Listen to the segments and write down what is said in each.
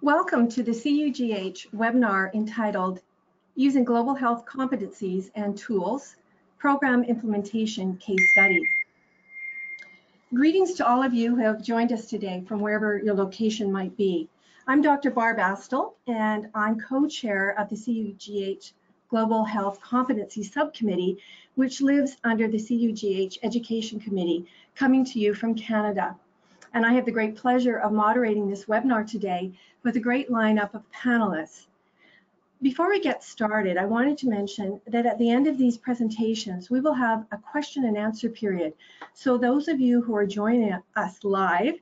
Welcome to the CUGH webinar entitled Using Global Health Competencies and Tools, Program Implementation Case Studies. Greetings to all of you who have joined us today from wherever your location might be. I'm Dr. Barb Astle, and I'm co-chair of the CUGH Global Health Competency Subcommittee, which lives under the CUGH Education Committee, coming to you from Canada. And I have the great pleasure of moderating this webinar today with a great lineup of panelists. Before we get started, I wanted to mention that at the end of these presentations, we will have a question and answer period. So those of you who are joining us live,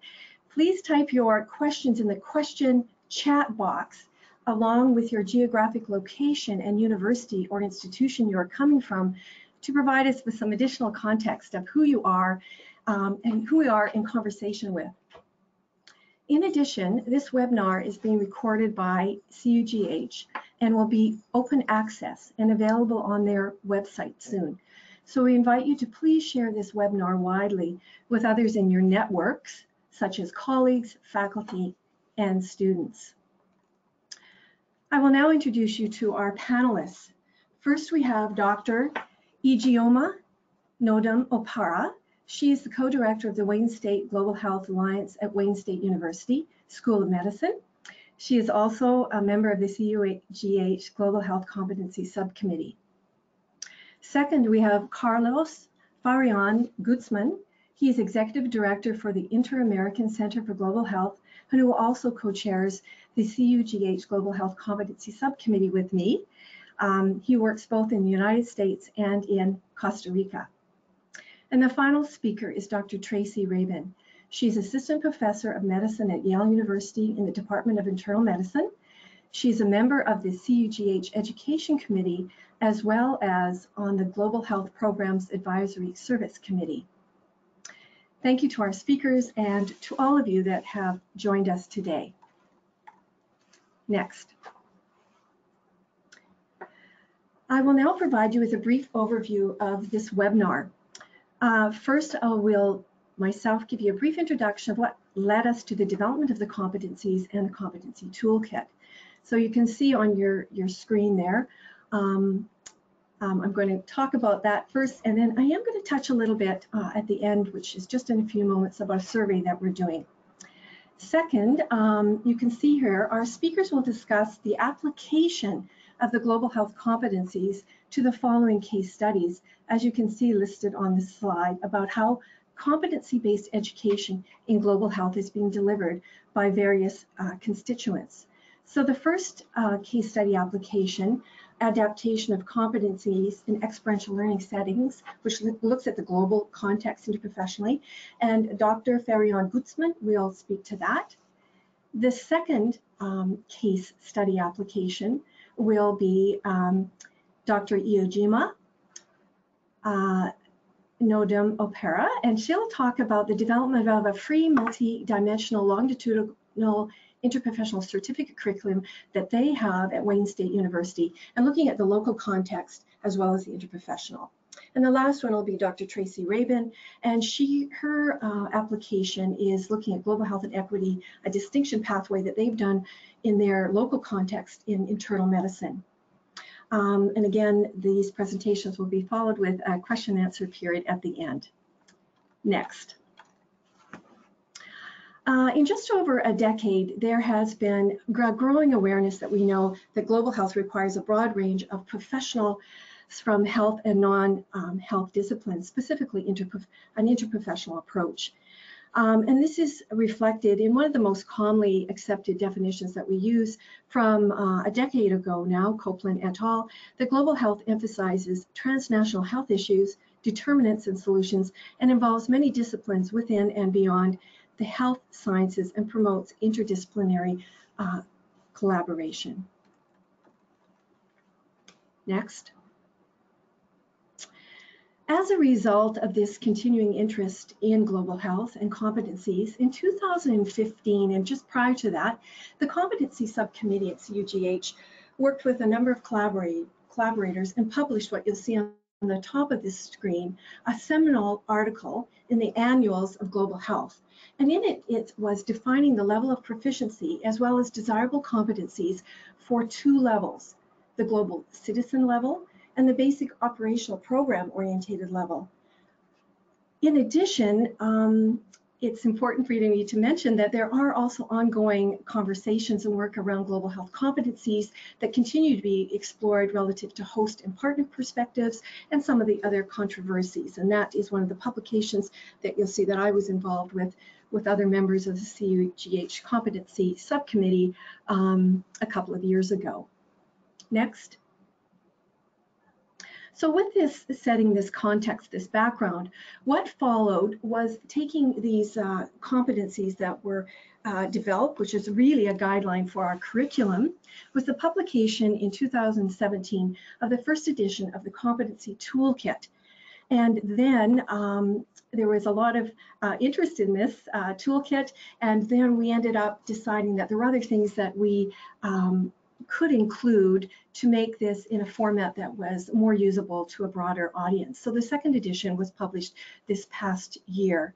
please type your questions in the question chat box along with your geographic location and university or institution you are coming from to provide us with some additional context of who you are and who we are in conversation with. In addition, this webinar is being recorded by CUGH and will be open access and available on their website soon. So we invite you to please share this webinar widely with others in your networks, such as colleagues, faculty, and students. I will now introduce you to our panelists. First, we have Dr. Ijeoma Nodum-Okpara. She is the co-director of the Wayne State Global Health Alliance at Wayne State University School of Medicine. She is also a member of the CUGH Global Health Competency Subcommittee. Second, we have Carlos Farion Guzman. He is executive director for the Inter-American Center for Global Health, and who also co-chairs the CUGH Global Health Competency Subcommittee with me. He works both in the United States and in Costa Rica. And the final speaker is Dr. Tracy Rabin. She's assistant professor of medicine at Yale University in the Department of Internal Medicine. She's a member of the CUGH Education Committee, as well as on the Global Health Programs Advisory Service Committee. Thank you to our speakers and to all of you that have joined us today. Next. I will now provide you with a brief overview of this webinar. First, I will myself give you a brief introduction of what led us to the development of the competencies and the competency toolkit. So you can see on your screen there, I'm going to talk about that first, and then I am going to touch a little bit at the end, which is just in a few moments, about a survey that we're doing. Second, you can see here, our speakers will discuss the application of the global health competencies to the following case studies, as you can see listed on this slide, about how competency-based education in global health is being delivered by various constituents. So the first case study application, adaptation of competencies in experiential learning settings, which looks at the global context interprofessionally, and Dr. Farion Guzman will speak to that. The second case study application will be Dr. Ijeoma Nodum-Okpara, and she'll talk about the development of a free multi-dimensional longitudinal interprofessional certificate curriculum that they have at Wayne State University, and looking at the local context as well as the interprofessional. And the last one will be Dr. Tracy Rabin, and her application is looking at global health and equity, a distinction pathway that they've done in their local context in internal medicine. And again, these presentations will be followed with a question and answer period at the end. Next. In just over a decade, there has been growing awareness that we know that global health requires a broad range of professionals from health and non-health disciplines, specifically an interprofessional approach. And this is reflected in one of the most commonly accepted definitions that we use from a decade ago now, Copeland et al. That global health emphasizes transnational health issues, determinants and solutions, and involves many disciplines within and beyond the health sciences and promotes interdisciplinary collaboration. Next. As a result of this continuing interest in global health and competencies, in 2015, and just prior to that, the Competency Subcommittee at CUGH worked with a number of collaborators and published what you'll see on the top of this screen a seminal article in the Annuals of Global Health. And in it, it was defining the level of proficiency as well as desirable competencies for two levels, the global citizen level and the basic operational program orientated level. In addition, it's important for me to mention that there are also ongoing conversations and work around global health competencies that continue to be explored relative to host and partner perspectives and some of the other controversies. And that is one of the publications that you'll see that I was involved with other members of the CUGH Competency Subcommittee a couple of years ago. Next. So with this setting, this context, this background, what followed was taking these competencies that were developed, which is really a guideline for our curriculum, was the publication in 2017 of the first edition of the Competency Toolkit. And then there was a lot of interest in this toolkit, and then we ended up deciding that there were other things that we could include to make this in a format that was more usable to a broader audience. So the second edition was published this past year.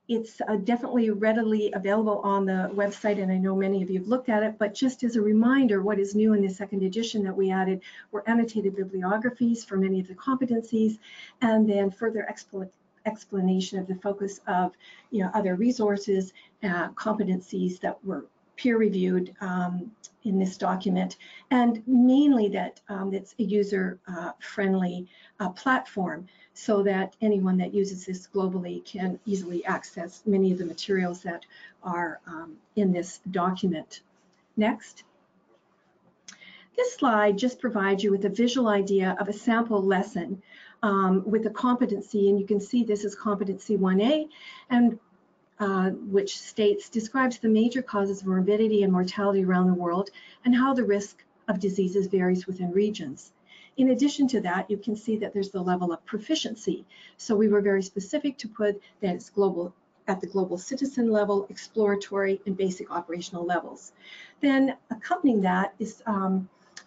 It's definitely readily available on the website, and I know many of you have looked at it, but just as a reminder, what is new in the second edition that we added were annotated bibliographies for many of the competencies, and then further explanation of the focus of other resources, competencies that were peer-reviewed in this document, and mainly that it's a user-friendly platform so that anyone that uses this globally can easily access many of the materials that are in this document. Next. This slide just provides you with a visual idea of a sample lesson with a competency, and you can see this is competency 1A, and which describes the major causes of morbidity and mortality around the world and how the risk of diseases varies within regions. In addition to that, you can see that there's the level of proficiency. So we were very specific to put that it's global, at the global citizen level, exploratory, and basic operational levels. Then accompanying that is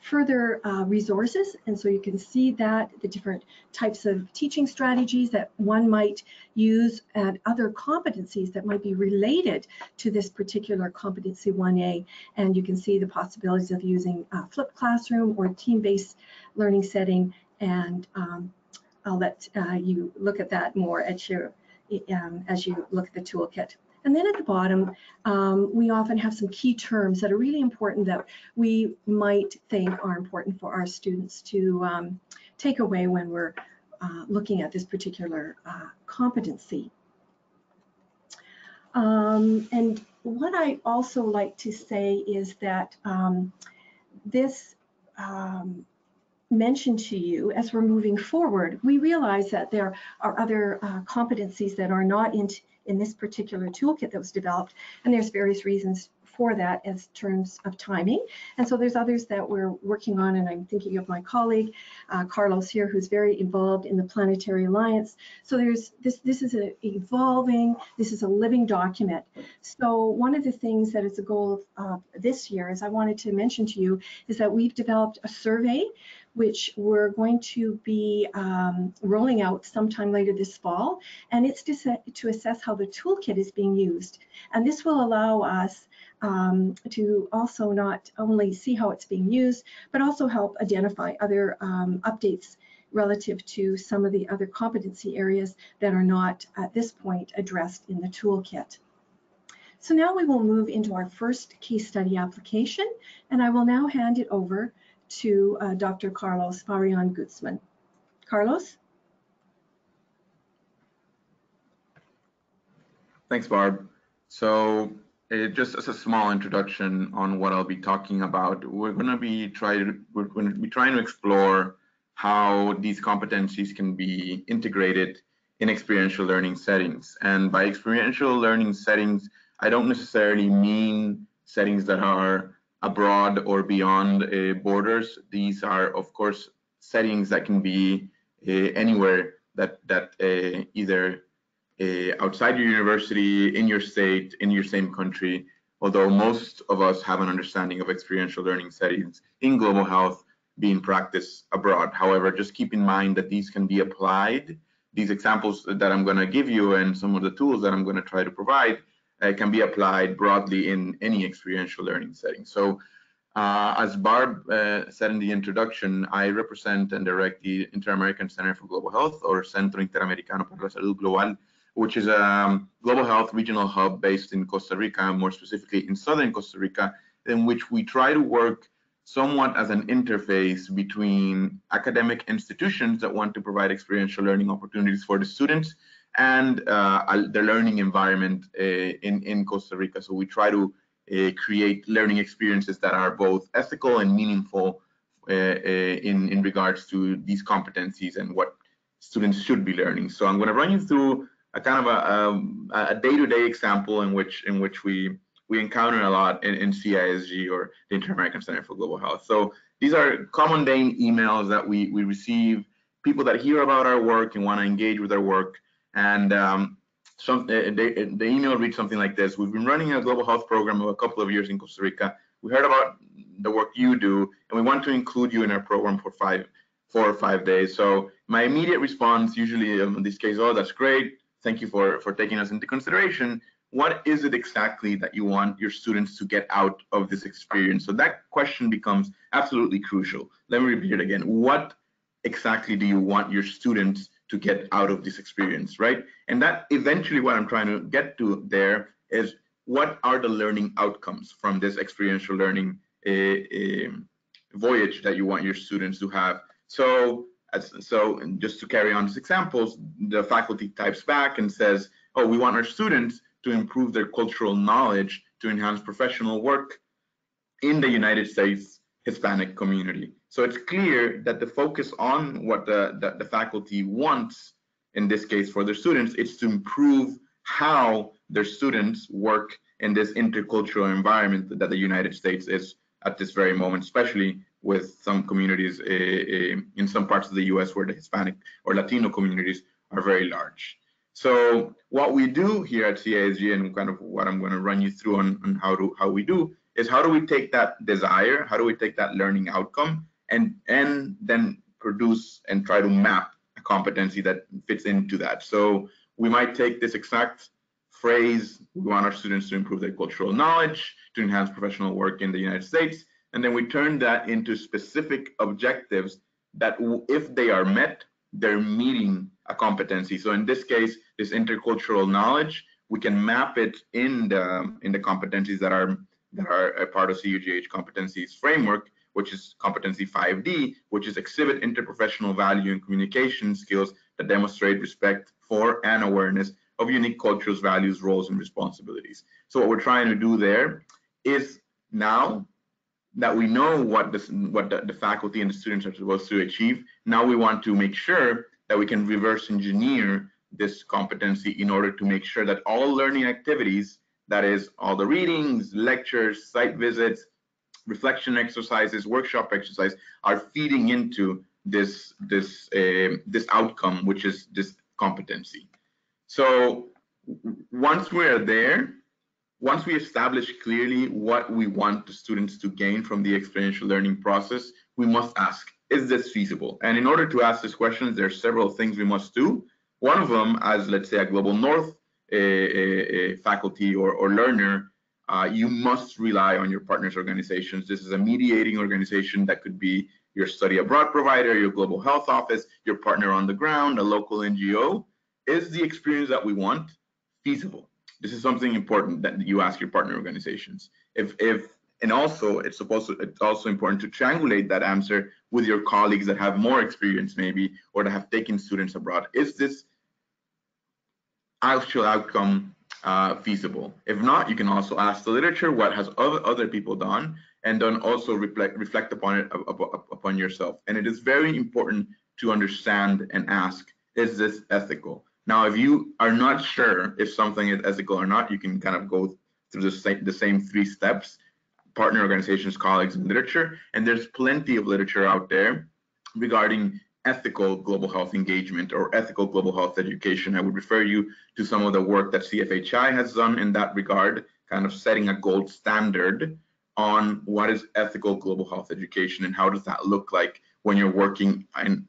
further resources, and so you can see that the different types of teaching strategies that one might use and other competencies that might be related to this particular competency 1A, and you can see the possibilities of using a flipped classroom or team-based learning setting, and I'll let you look at that more at your, as you look at the toolkit. And then at the bottom, we often have some key terms that are really important that we might think are important for our students to take away when we're looking at this particular competency. And what I also like to say is that this mentioned to you as we're moving forward, we realize that there are other competencies that are not in this particular toolkit that was developed, and there's various reasons for that as terms of timing. And so there's others that we're working on, and I'm thinking of my colleague Carlos here, who's very involved in the Planetary Alliance. So there's this is evolving, this is a living document. So one of the things that is a goal of this year, as I wanted to mention to you, is that we've developed a survey which we're going to be rolling out sometime later this fall, and it's to assess how the toolkit is being used. And this will allow us to also not only see how it's being used, but also help identify other updates relative to some of the other competency areas that are not at this point addressed in the toolkit. So now we will move into our first case study application, and I will now hand it over to Dr. Carlos Farian-Guzman. Carlos? Thanks, Barb. So just as a small introduction on what I'll be talking about, we're going to be trying to explore how these competencies can be integrated in experiential learning settings. And by experiential learning settings, I don't necessarily mean settings that are abroad or beyond borders. These are, of course, settings that can be anywhere that either outside your university, in your state, in your same country, although most of us have an understanding of experiential learning settings in global health being practiced abroad. However, just keep in mind that these can be applied. These examples that I'm going to give you and some of the tools that I'm going to try to provide can be applied broadly in any experiential learning setting. So as Barb said in the introduction, I represent and direct the Inter-American Center for Global Health, or Centro Interamericano para la Salud Global, which is a global health regional hub based in Costa Rica, more specifically in southern Costa Rica, in which we try to work somewhat as an interface between academic institutions that want to provide experiential learning opportunities for the students and the learning environment in Costa Rica. So we try to create learning experiences that are both ethical and meaningful in regards to these competencies and what students should be learning. So I'm going to run you through a kind of a day-to-day example in which we encounter a lot in CISG, or the Inter-American Center for Global Health. So these are common day emails that we receive, people that hear about our work and want to engage with our work. And the email reads something like this: we've been running a global health program for a couple of years in Costa Rica. We heard about the work you do, and we want to include you in our program for 4 or 5 days. So my immediate response, usually in this case, oh, that's great. Thank you for taking us into consideration. What is it exactly that you want your students to get out of this experience? So that question becomes absolutely crucial. Let me repeat it again. What exactly do you want your students to get out of this experience, right? And that eventually what I'm trying to get to there is, what are the learning outcomes from this experiential learning voyage that you want your students to have? So just to carry on these examples, the faculty types back and says, oh, we want our students to improve their cultural knowledge to enhance professional work in the United States Hispanic community. So it's clear that the focus on what the faculty wants, in this case for their students, is to improve how their students work in this intercultural environment that the United States is at this very moment, especially with some communities in some parts of the US where the Hispanic or Latino communities are very large. So what we do here at CISG, and kind of what I'm going to run you through on how we do, is how do we take that desire, how do we take that learning outcome, and then produce and try to map a competency that fits into that. So we might take this exact phrase, we want our students to improve their cultural knowledge, to enhance professional work in the United States, and then we turn that into specific objectives that, if they are met, they're meeting a competency. So in this case, this intercultural knowledge, we can map it in the competencies that are a part of CUGH competencies framework, which is competency 5D, which is exhibit interprofessional value and communication skills that demonstrate respect for and awareness of unique cultures, values, roles, and responsibilities. So what we're trying to do there is, now that we know what the faculty and the students are supposed to achieve, now we want to make sure that we can reverse engineer this competency in order to make sure that all learning activities, that is all the readings, lectures, site visits, reflection exercises, workshop exercise, are feeding into this outcome, which is this competency. So once we're there, once we establish clearly what we want the students to gain from the experiential learning process, we must ask, is this feasible? And in order to ask these questions, there are several things we must do. One of them, as let's say a Global North faculty or learner, you must rely on your partners organizations. This is a mediating organization that could be your study abroad provider, your global health office, your partner on the ground, a local NGO. Is the experience that we want feasible? This is something important that you ask your partner organizations. And also it's also important to triangulate that answer with your colleagues that have more experience maybe, or that have taken students abroad. Is this actual outcome feasible? If not, you can also ask the literature, what has other people done, and then also reflect upon it upon yourself. And it is very important to understand and ask, is this ethical? Now, if you are not sure if something is ethical or not, you can kind of go through the same 3 steps: partner organizations, colleagues, and literature. And there's plenty of literature out there regarding ethical global health engagement or ethical global health education. I would refer you to some of the work that CFHI has done in that regard, kind of setting a gold standard on what is ethical global health education and how does that look like when you're working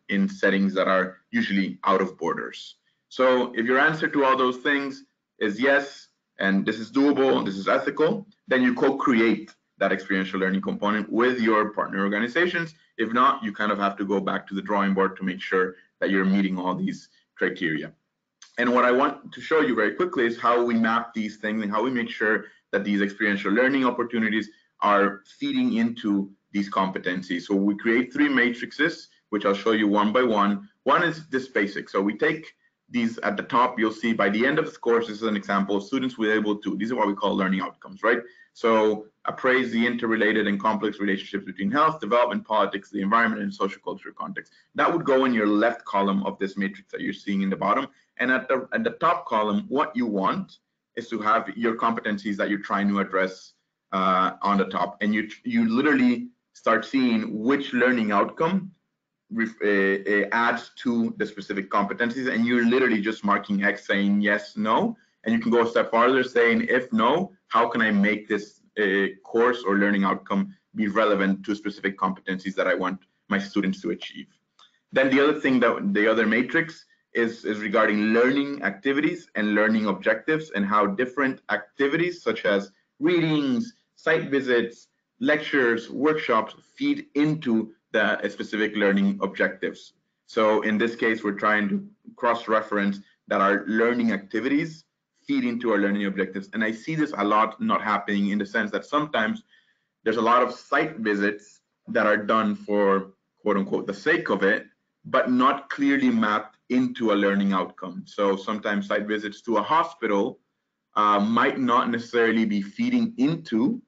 in settings that are usually out of borders. So if your answer to all those things is yes, and this is doable, this is ethical, then you co-create that experiential learning component with your partner organizations. If not, you kind of have to go back to the drawing board to make sure that you're meeting all these criteria. And what I want to show you very quickly is how we map these things and how we make sure that these experiential learning opportunities are feeding into these competencies. So we create 3 matrices, which I'll show you one by one. One is this basic. So we take these at the top, you'll see by the end of this course, this is an example, students will be able to, these are what we call learning outcomes, right? So appraise the interrelated and complex relationships between health, development, politics, the environment, and social cultural context. That would go in your left column of this matrix that you're seeing in the bottom. And at the top column, what you want is to have your competencies that you're trying to address on the top. And you literally start seeing which learning outcome adds to the specific competencies, and you're literally just marking X saying yes, no, and you can go a step farther saying if no, how can I make this course or learning outcome be relevant to specific competencies that I want my students to achieve. Then the other thing, that the other matrix is regarding learning activities and learning objectives, and how different activities such as readings, site visits, lectures, workshops feed into the specific learning objectives. So in this case, we're trying to cross-reference that our learning activities feed into our learning objectives. And I see this a lot not happening, in the sense that sometimes there's a lot of site visits that are done for quote unquote the sake of it, but not clearly mapped into a learning outcome. So sometimes site visits to a hospital might not necessarily be feeding into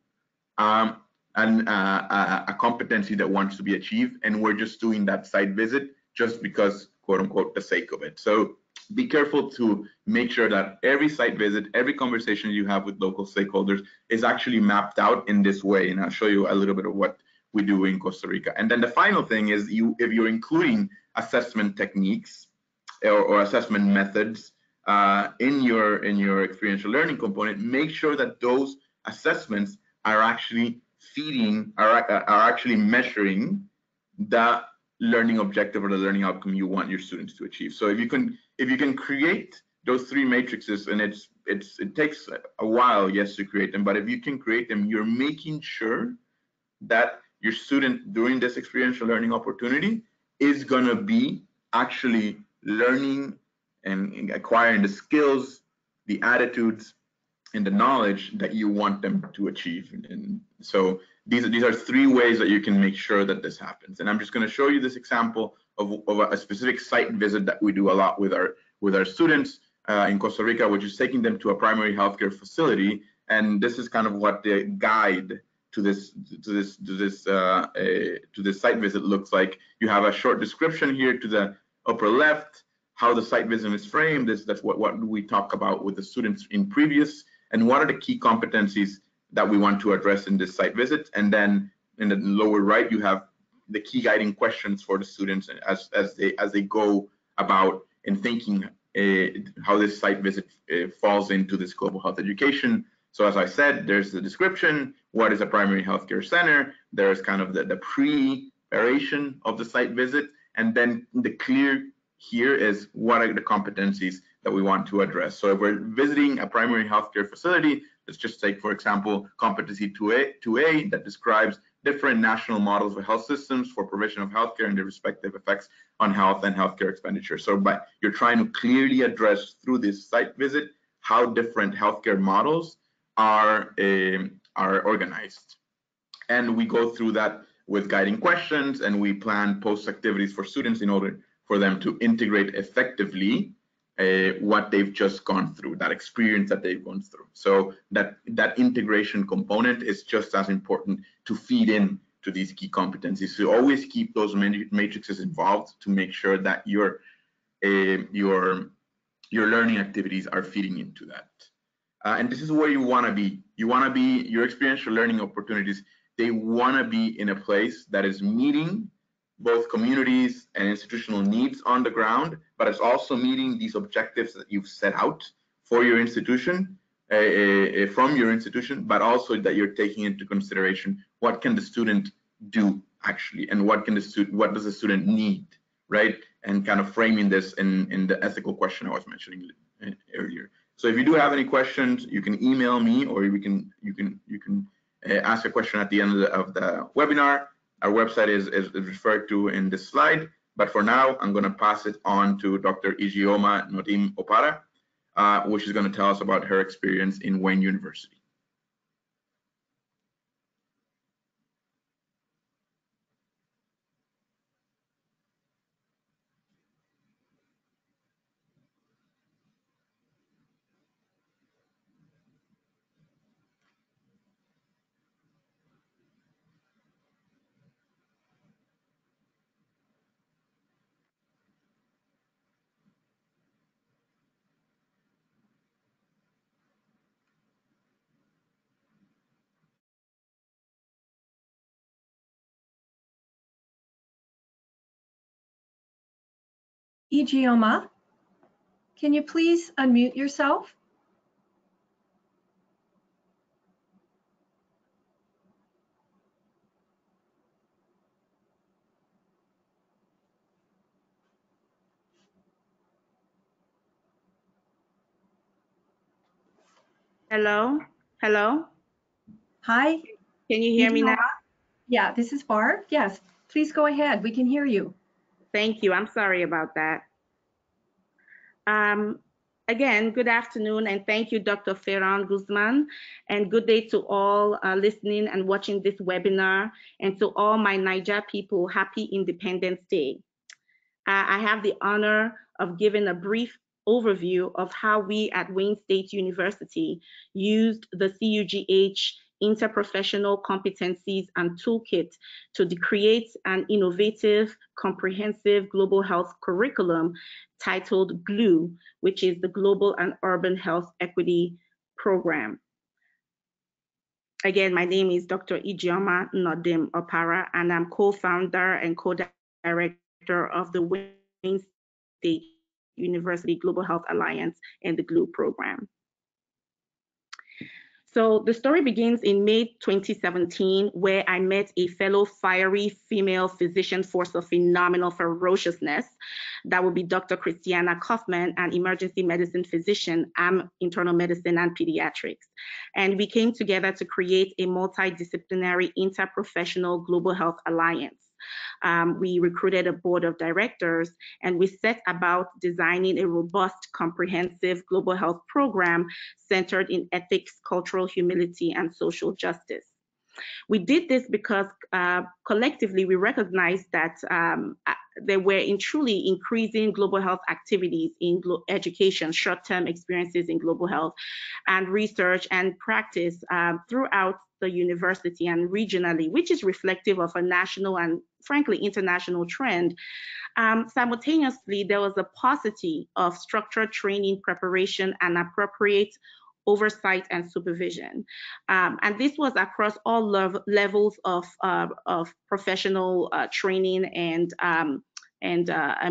a competency that wants to be achieved, and we're just doing that site visit just because, quote unquote, the sake of it. So be careful to make sure that every site visit, every conversation you have with local stakeholders is actually mapped out in this way. And I'll show you a little bit of what we do in Costa Rica. And then the final thing is, if you're including assessment techniques or assessment methods in your experiential learning component, make sure that those assessments are actually feeding, are actually measuring the learning objective or the learning outcome you want your students to achieve. So if you can create those 3 matrices, and it takes a while, yes, to create them, but if you can create them, you're making sure that your student during this experiential learning opportunity is going to be actually learning and acquiring the skills, the attitudes, and the knowledge that you want them to achieve. And so these are 3 ways that you can make sure that this happens. And I'm just going to show you this example of a specific site visit that we do a lot with our students in Costa Rica, which is taking them to a primary healthcare facility. And this is kind of what the guide to this site visit looks like. You have a short description here to the upper left, how the site visit is framed. That's what we talk about with the students in previous, and what are the key competencies that we want to address in this site visit. And then in the lower right, you have the key guiding questions for the students as they go about in thinking how this site visit falls into this global health education. So as I said, there's the description, what is a primary healthcare center, there's kind of the preparation of the site visit, and then the clear here is what are the competencies that we want to address. So if we're visiting a primary healthcare facility, let's just take, for example, competency 2A that describes different national models of health systems for provision of healthcare and their respective effects on health and healthcare expenditure. So you're trying to clearly address through this site visit how different healthcare models are organized. And we go through that with guiding questions, and we plan post activities for students in order for them to integrate effectively what they've just gone through, that experience that they've gone through. So that integration component is just as important to feed in to these key competencies. So always keep those matrices involved to make sure that your learning activities are feeding into that. And this is where you want to be. You want to be, your experiential learning opportunities, they want to be in a place that is meeting both communities and institutional needs on the ground, but it's also meeting these objectives that you've set out for your institution from your institution, but also that you're taking into consideration what can the student do actually, and what does the student need, right? And kind of framing this in the ethical question I was mentioning earlier. So if you do have any questions, you can email me, or you can ask a question at the end of the webinar. Our website is referred to in this slide, but for now, I'm going to pass it on to Dr. Ijeoma Nodim Opara, which is going to tell us about her experience in Wayne University. Ijeoma, can you please unmute yourself? Hello, hello. Hi. Can you hear me now? Yeah, this is Barb. Yes, please go ahead. We can hear you. Thank you. I'm sorry about that. Again, good afternoon, and thank you, Dr. Ferran Guzman, and good day to all listening and watching this webinar, and to all my Niger people, happy Independence Day. I have the honor of giving a brief overview of how we at Wayne State University used the CUGH Interprofessional Competencies and Toolkit to create an innovative, comprehensive global health curriculum titled GLUE, which is the Global and Urban Health Equity Program. Again, my name is Dr. Ijeoma Nodim Opara, and I'm co-founder and co-director of the Wayne State University Global Health Alliance and the GLUE program. So the story begins in May 2017, where I met a fellow fiery female physician force of phenomenal ferociousness. That would be Dr. Christiana Kaufman, an emergency medicine physician. I'm internal medicine and pediatrics. And we came together to create a multidisciplinary interprofessional global health alliance. We recruited a board of directors, and we set about designing a robust, comprehensive global health program centered in ethics, cultural humility, and social justice. We did this because collectively we recognized that there were truly increasing global health activities in education, short-term experiences in global health, and research and practice throughout the university and regionally, which is reflective of a national and frankly international trend. Simultaneously, there was a paucity of structured training, preparation, and appropriate oversight and supervision. And this was across all levels of professional training and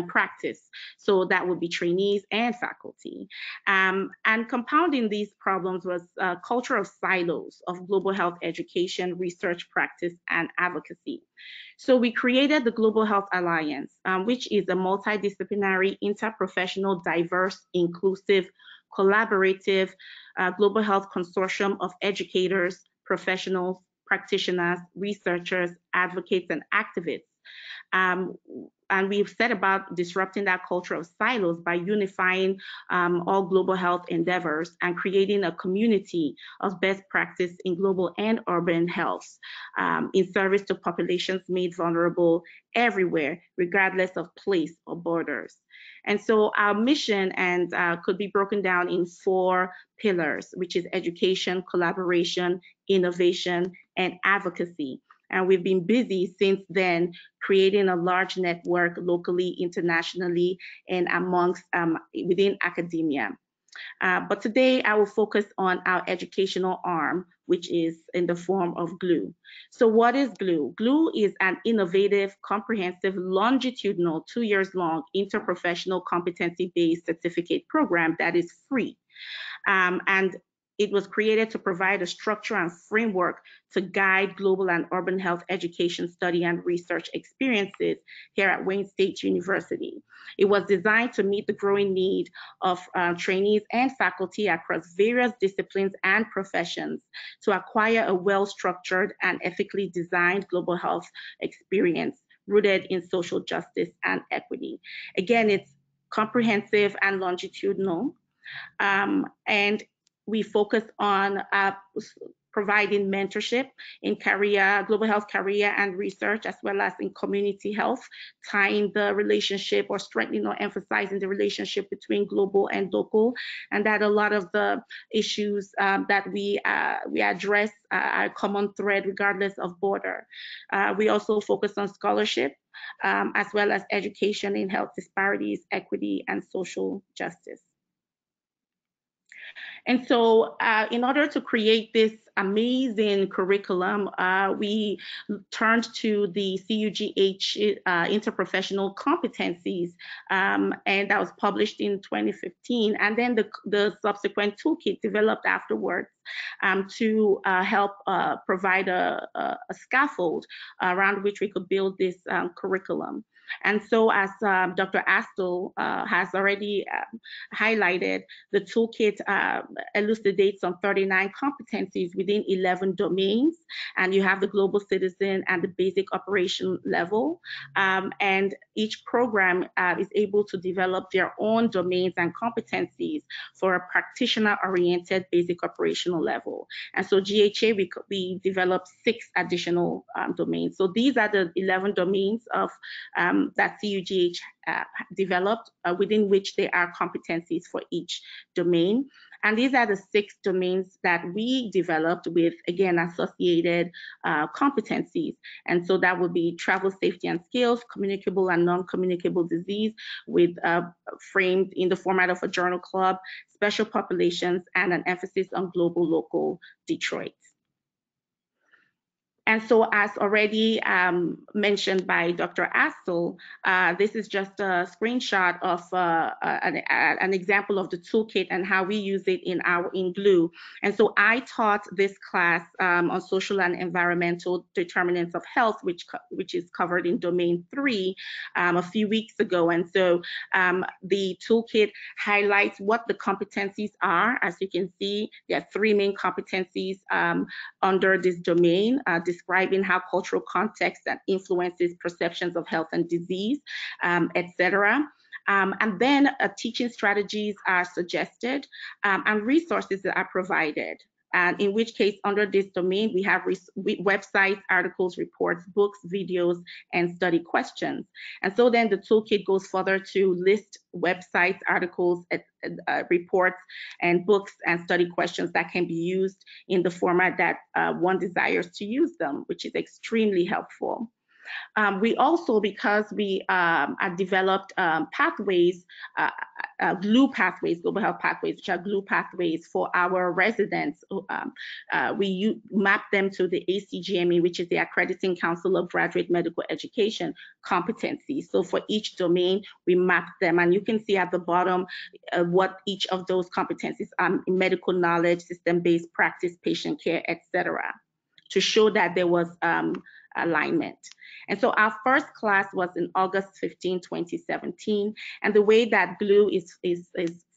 practice. So that would be trainees and faculty. And compounding these problems was a culture of silos of global health education, research, practice, and advocacy. So we created the Global Health Alliance, which is a multidisciplinary, interprofessional, diverse, inclusive, collaborative global health consortium of educators, professionals, practitioners, researchers, advocates, and activists. And we've set about disrupting that culture of silos by unifying all global health endeavors and creating a community of best practice in global and urban health in service to populations made vulnerable everywhere, regardless of place or borders. And so our mission could be broken down in 4 pillars, which is education, collaboration, innovation, and advocacy. And we've been busy since then creating a large network locally, internationally, and amongst within academia. But today I will focus on our educational arm, which is in the form of GLUE. So what is GLUE? GLUE is an innovative, comprehensive, longitudinal, 2 years long, interprofessional competency-based certificate program that is free. And it was created to provide a structure and framework to guide global and urban health education, study, and research experiences here at Wayne State University. It was designed to meet the growing need of trainees and faculty across various disciplines and professions to acquire a well-structured and ethically designed global health experience rooted in social justice and equity. Again, it's comprehensive and longitudinal, and we focus on providing mentorship in career, global health career and research, as well as in community health, tying the relationship or strengthening or emphasizing the relationship between global and local, and that a lot of the issues that we address are a common thread regardless of border. We also focus on scholarship, as well as education in health disparities, equity, and social justice. And so in order to create this amazing curriculum, we turned to the CUGH interprofessional competencies, and that was published in 2015. And then the subsequent toolkit developed afterwards to help provide a scaffold around which we could build this curriculum. And so, as Dr. Astle has already highlighted, the toolkit elucidates on 39 competencies within 11 domains, and you have the global citizen and the basic operation level. And each program is able to develop their own domains and competencies for a practitioner-oriented basic operational level. And so GHA, we developed 6 additional domains. So these are the 11 domains of that CUGH developed, within which there are competencies for each domain. And these are the 6 domains that we developed with, again, associated competencies. And so that would be travel safety and skills, communicable and non-communicable disease, with framed in the format of a journal club, special populations, and an emphasis on global, local, Detroit. And so, as already mentioned by Dr. Astle, this is just a screenshot of an example of the toolkit and how we use it in GLUE. And so I taught this class on social and environmental determinants of health, which is covered in domain 3 a few weeks ago. And so the toolkit highlights what the competencies are. As you can see, there are 3 main competencies under this domain, describing how cultural context that influences perceptions of health and disease, etc. And then teaching strategies are suggested, and resources that are provided. And in which case, under this domain, we have websites, articles, reports, books, videos, and study questions. And so then the toolkit goes further to list websites, articles, reports, and books and study questions that can be used in the format that one desires to use them, which is extremely helpful. We also, because we developed pathways, GLUE pathways, global health pathways, which are GLUE pathways for our residents, we map them to the ACGME, which is the Accrediting Council of Graduate Medical Education competencies. So for each domain, we map them, and you can see at the bottom what each of those competencies are: medical knowledge, system-based practice, patient care, etc., to show that there was alignment. And so our first class was in August 15, 2017. And the way that GLUE is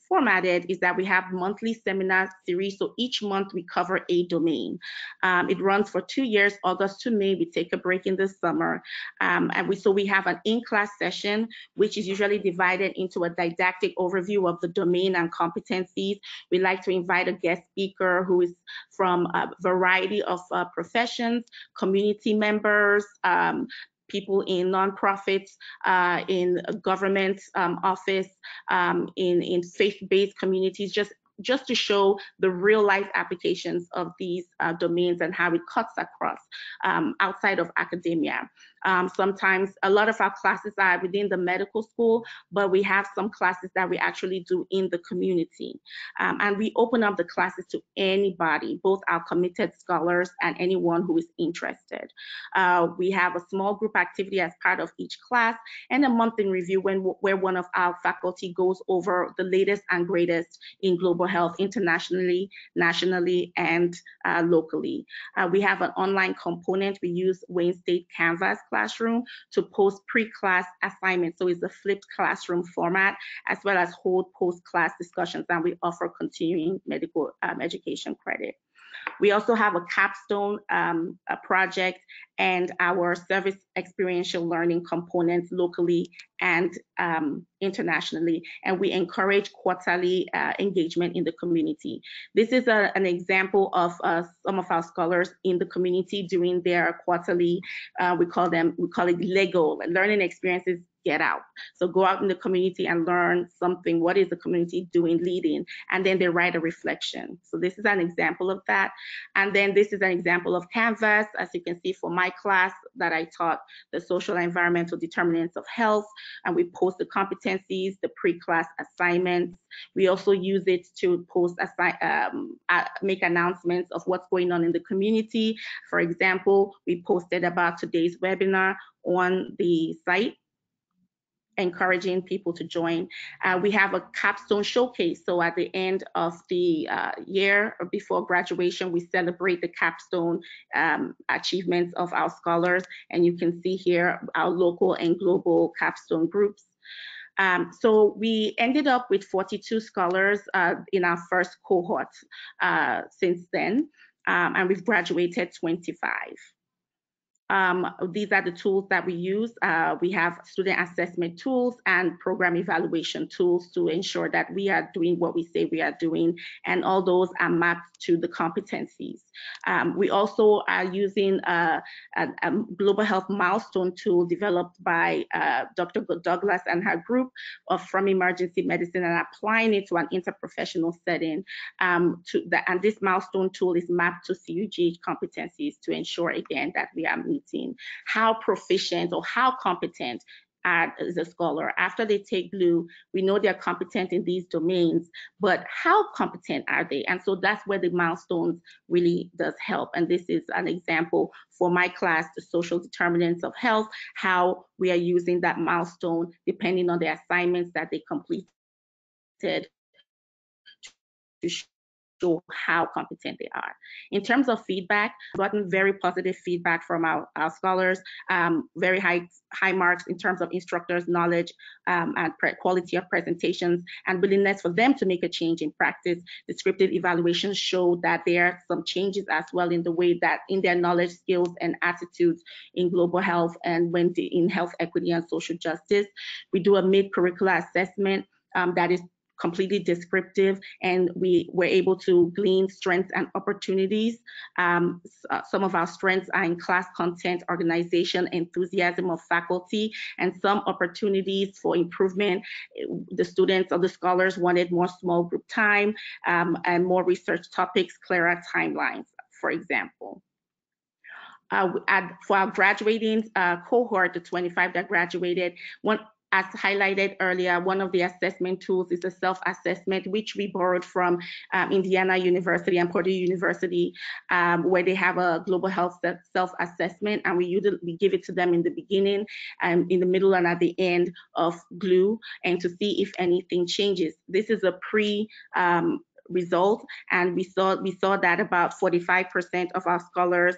formatted is that we have monthly seminar series. So each month we cover a domain. It runs for 2 years, August to May. We take a break in the summer. And we have an in-class session, which is usually divided into a didactic overview of the domain and competencies. We like to invite a guest speaker who is from a variety of professions, community members, people in nonprofits, in government office, in faith-based communities, just to show the real-life applications of these domains and how it cuts across outside of academia. Sometimes a lot of our classes are within the medical school, but we have some classes that we actually do in the community. And we open up the classes to anybody, both our committed scholars and anyone who is interested. We have a small group activity as part of each class, and a month in review where one of our faculty goes over the latest and greatest in global health internationally, nationally, and locally. We have an online component. We use Wayne State Canvas Classroom to post pre-class assignments. So it's a flipped classroom format, as well as hold post-class discussions, and we offer continuing medical education credit. We also have a capstone project and our service experiential learning components locally and internationally, and we encourage quarterly engagement in the community. This is an example of some of our scholars in the community doing their quarterly, we call it LEGO, learning experiences get out. So go out in the community and learn something. What is the community doing, leading? And then they write a reflection. So this is an example of that. And then this is an example of Canvas, as you can see for my class that I taught, the social and environmental determinants of health. And we post the competencies, the pre-class assignments. We also use it to post, make announcements of what's going on in the community. For example, we posted about today's webinar on the site, encouraging people to join. We have a capstone showcase. So at the end of the year or before graduation, we celebrate the capstone achievements of our scholars. And you can see here our local and global capstone groups. So we ended up with 42 scholars in our first cohort since then, and we've graduated 25. These are the tools that we use. We have student assessment tools and program evaluation tools to ensure that we are doing what we say we are doing, and all those are mapped to the competencies. We also are using a global health milestone tool developed by Dr. Douglas and her group from emergency medicine, and applying it to an interprofessional setting. And this milestone tool is mapped to CUGH competencies to ensure, again, that we are meeting how proficient or how competent is a scholar. After they take GLUE, we know they're competent in these domains, but how competent are they? And so that's where the milestones really does help. And this is an example for my class, the social determinants of health, how we are using that milestone depending on the assignments that they completed to show how competent they are. In terms of feedback, I've gotten very positive feedback from our scholars, very high marks in terms of instructors' knowledge and quality of presentations, and willingness for them to make a change in practice. Descriptive evaluations show that there are some changes as well in the way that in their knowledge, skills, and attitudes in global health and in health equity and social justice. We do a mid-curricular assessment that is completely descriptive, and we were able to glean strengths and opportunities. Some of our strengths are in class content, organization, enthusiasm of faculty, and some opportunities for improvement. The students or the scholars wanted more small group time and more research topics, clearer timelines, for example. For our graduating cohort, the 25 that graduated, as highlighted earlier, one of the assessment tools is a self-assessment, which we borrowed from Indiana University and Purdue University, where they have a global health self-assessment, and we give it to them in the beginning, in the middle, and at the end of GLUE, and to see if anything changes. This is a result, and we saw that about 45% of our scholars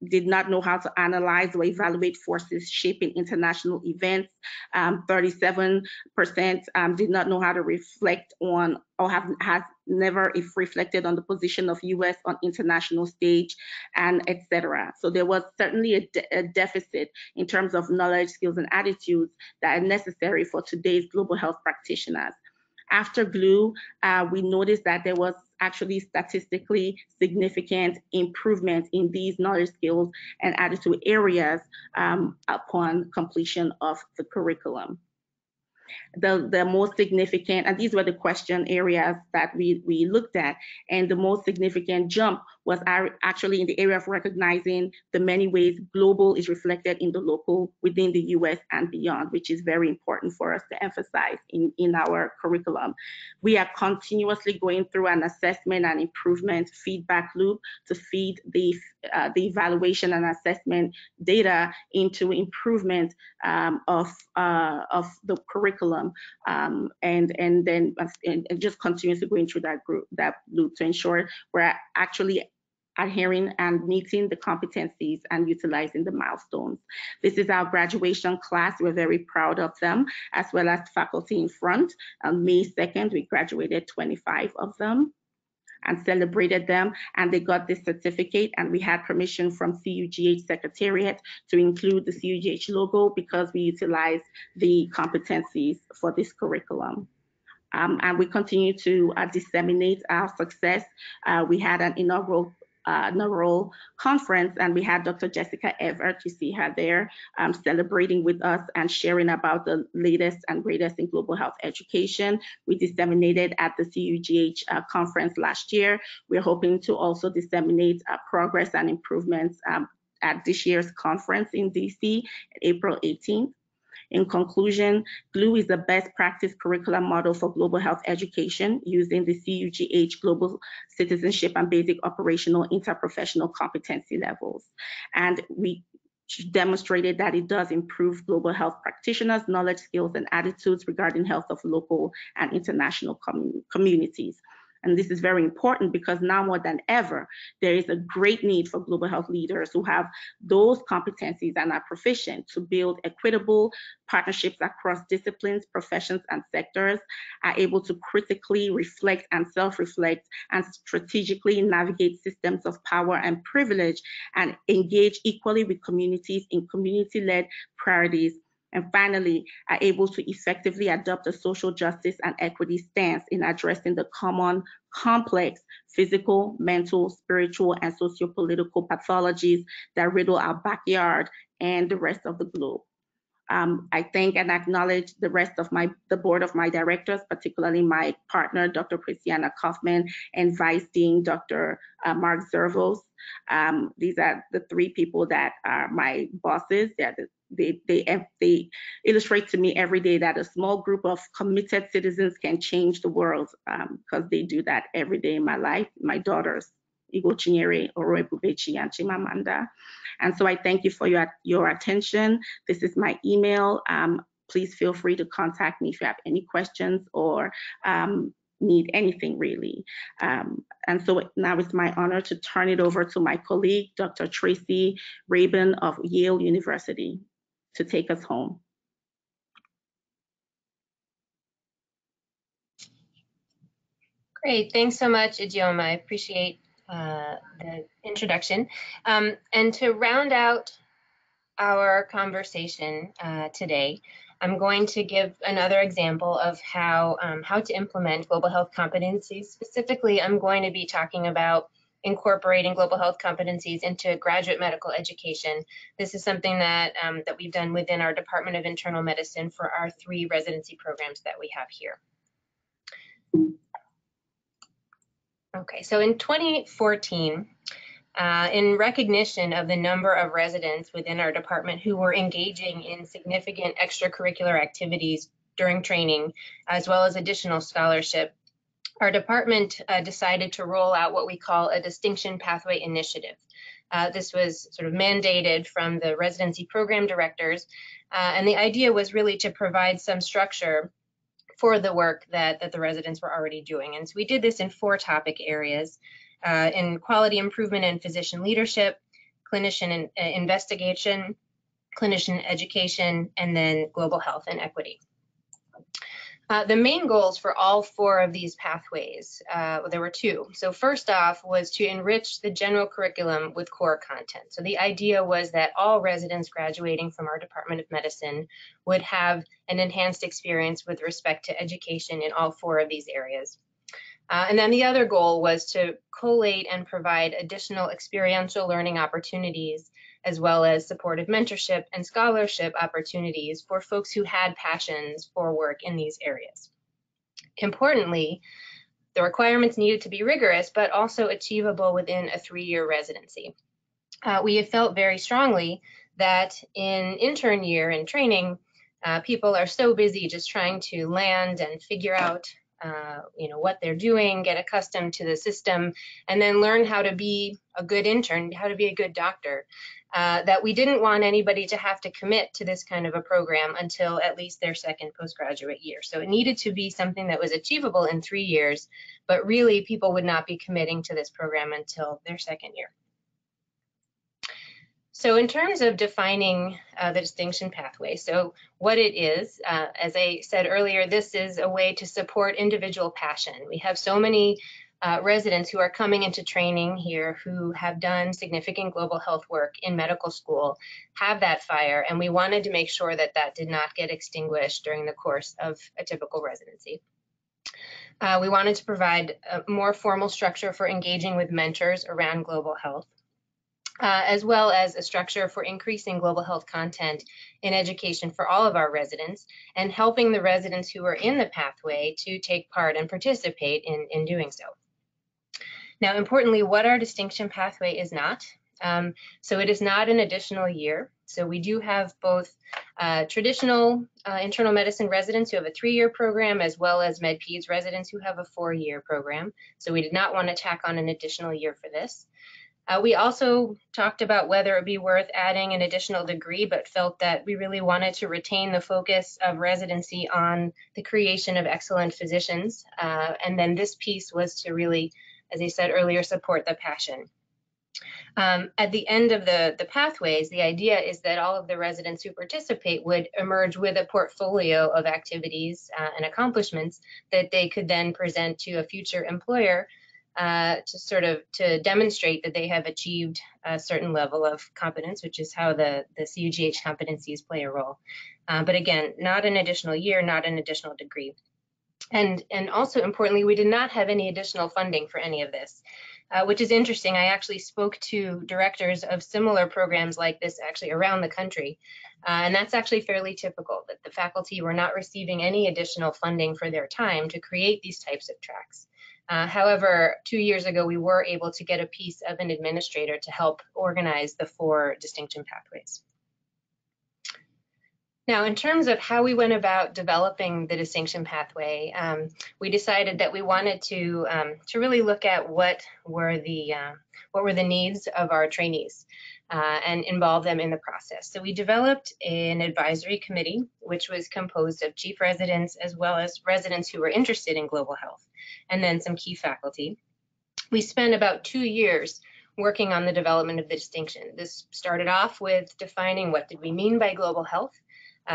did not know how to analyze or evaluate forces shaping international events. 37% did not know how to reflect on or has never reflected on the position of US on international stage, and etc. So there was certainly a deficit in terms of knowledge, skills, and attitudes that are necessary for today's global health practitioners. After GLUE, we noticed that there was actually statistically significant improvement in these knowledge, skills, and attitude areas upon completion of the curriculum. The most significant, and these were the question areas that we looked at, and the most significant jump was actually in the area of recognizing the many ways global is reflected in the local within the US and beyond, which is very important for us to emphasize in our curriculum. We are continuously going through an assessment and improvement feedback loop to feed the evaluation and assessment data into improvement of the curriculum, and then just continuously going through that loop to ensure we're actually adhering and meeting the competencies and utilizing the milestones. This is our graduation class. We're very proud of them, as well as faculty in front. On May 2nd, we graduated 25 of them and celebrated them, and they got this certificate, and we had permission from CUGH Secretariat to include the CUGH logo because we utilized the competencies for this curriculum. And we continue to disseminate our success. We had an inaugural conference, and we had Dr. Jessica Everett, you see her there, celebrating with us and sharing about the latest and greatest in global health education. We disseminated at the CUGH conference last year. We're hoping to also disseminate progress and improvements at this year's conference in DC, April 18th. In conclusion, GLUE is the best practice curriculum model for global health education using the CUGH Global Citizenship and Basic Operational Interprofessional Competency levels. And we demonstrated that it does improve global health practitioners' knowledge, skills, and attitudes regarding health of local and international communities. And this is very important because now more than ever, there is a great need for global health leaders who have those competencies and are proficient to build equitable partnerships across disciplines, professions, and sectors, are able to critically reflect and self-reflect and strategically navigate systems of power and privilege and engage equally with communities in community-led priorities, and finally, are able to effectively adopt a social justice and equity stance in addressing the common, complex physical, mental, spiritual, and socio-political pathologies that riddle our backyard and the rest of the globe. I thank and acknowledge the rest of the board of my directors, particularly my partner, Dr. Christiana Kaufman, and Vice Dean, Dr. Mark Zervos. These are the three people that are my bosses. They illustrate to me every day that a small group of committed citizens can change the world, because they do that every day in my life. My daughters, Igo Chinyere, Oroebubechi, and Chimamanda. And so I thank you for your attention. This is my email. Please feel free to contact me if you have any questions or need anything really. And so now it's my honor to turn it over to my colleague, Dr. Tracy Rabin of Yale University, to take us home. Great, thanks so much, Ijeoma. I appreciate the introduction. And to round out our conversation today, I'm going to give another example of how to implement global health competencies. Specifically, I'm going to be talking about incorporating global health competencies into graduate medical education. This is something that, that we've done within our Department of Internal Medicine for our 3 residency programs that we have here. Okay, so in 2014, in recognition of the number of residents within our department who were engaging in significant extracurricular activities during training, as well as additional scholarship, our department decided to roll out what we call a Distinction Pathway Initiative. This was sort of mandated from the residency program directors, and the idea was really to provide some structure for the work that the residents were already doing. And so we did this in 4 topic areas, in quality improvement and physician leadership, clinician investigation, clinician education, and then global health and equity. The main goals for all 4 of these pathways, there were 2. So first off was to enrich the general curriculum with core content. So the idea was that all residents graduating from our Department of Medicine would have an enhanced experience with respect to education in all 4 of these areas. And then the other goal was to collate and provide additional experiential learning opportunities, as well as supportive mentorship and scholarship opportunities for folks who had passions for work in these areas. Importantly, The requirements needed to be rigorous, but also achievable within a 3-year residency. We have felt very strongly that in intern year and training, people are so busy just trying to land and figure out what they're doing, get accustomed to the system, and then learn how to be a good intern, how to be a good doctor, that we didn't want anybody to have to commit to this kind of a program until at least their second postgraduate year. So it needed to be something that was achievable in 3 years, but really people would not be committing to this program until their second year. So in terms of defining the distinction pathway, so what it is, as I said earlier, this is a way to support individual passion. We have so many residents who are coming into training here who have done significant global health work in medical school, have that fire, and we wanted to make sure that that did not get extinguished during the course of a typical residency. We wanted to provide a more formal structure for engaging with mentors around global health. As well as a structure for increasing global health content in education for all of our residents and helping the residents who are in the pathway to take part and participate in doing so. Now, importantly, what our distinction pathway is not. So it is not an additional year. So we do have both traditional internal medicine residents who have a 3-year program, as well as MedPeds residents who have a 4-year program. So we did not want to tack on an additional year for this. We also talked about whether it would be worth adding an additional degree, but felt that we really wanted to retain the focus of residency on the creation of excellent physicians. And then this piece was to really, as I said earlier, support the passion. At the end of the pathways, the idea is that all of the residents who participate would emerge with a portfolio of activities and accomplishments that they could then present to a future employer to demonstrate that they have achieved a certain level of competence, which is how the CUGH competencies play a role. But again, not an additional year, not an additional degree. And also importantly, we did not have any additional funding for any of this, which is interesting. I actually spoke to directors of similar programs like this actually around the country. And that's actually fairly typical, that the faculty were not receiving any additional funding for their time to create these types of tracks. However, 2 years ago, we were able to get a piece of an administrator to help organize the 4 distinction pathways. Now, in terms of how we went about developing the distinction pathway, we decided that we wanted to really look at what were the needs of our trainees and involve them in the process. So we developed an advisory committee, which was composed of chief residents as well as residents who were interested in global health, and then some key faculty. We spent about 2 years working on the development of the distinction. This started off with defining what did we mean by global health,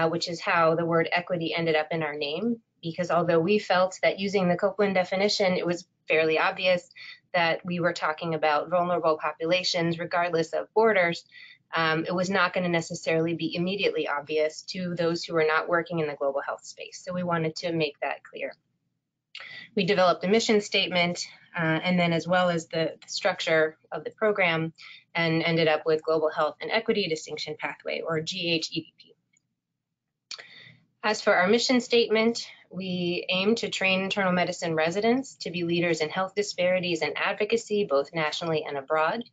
which is how the word equity ended up in our name, because although we felt that using the Copeland definition, it was fairly obvious that we were talking about vulnerable populations regardless of borders, it was not going to necessarily be immediately obvious to those who are not working in the global health space. So we wanted to make that clear. We developed a mission statement and then as well as the structure of the program, and ended up with Global Health and Equity Distinction Pathway, or GHEDP. As for our mission statement, we aim to train internal medicine residents to be leaders in health disparities and advocacy, both nationally and abroad.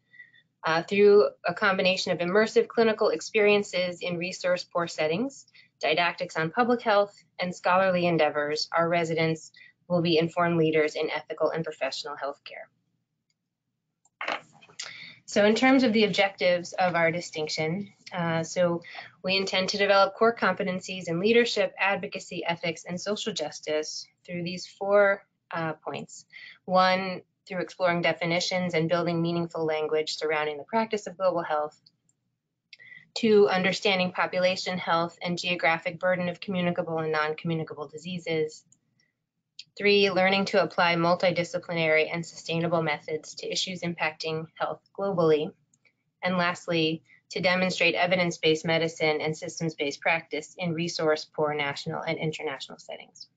Through a combination of immersive clinical experiences in resource-poor settings, didactics on public health, and scholarly endeavors, our residents will be informed leaders in ethical and professional healthcare. So in terms of the objectives of our distinction, so we intend to develop core competencies in leadership, advocacy, ethics, and social justice through these 4 points. 1, through exploring definitions and building meaningful language surrounding the practice of global health. 2, understanding population health and geographic burden of communicable and non-communicable diseases. 3, learning to apply multidisciplinary and sustainable methods to issues impacting health globally. And lastly, to demonstrate evidence-based medicine and systems-based practice in resource-poor national and international settings.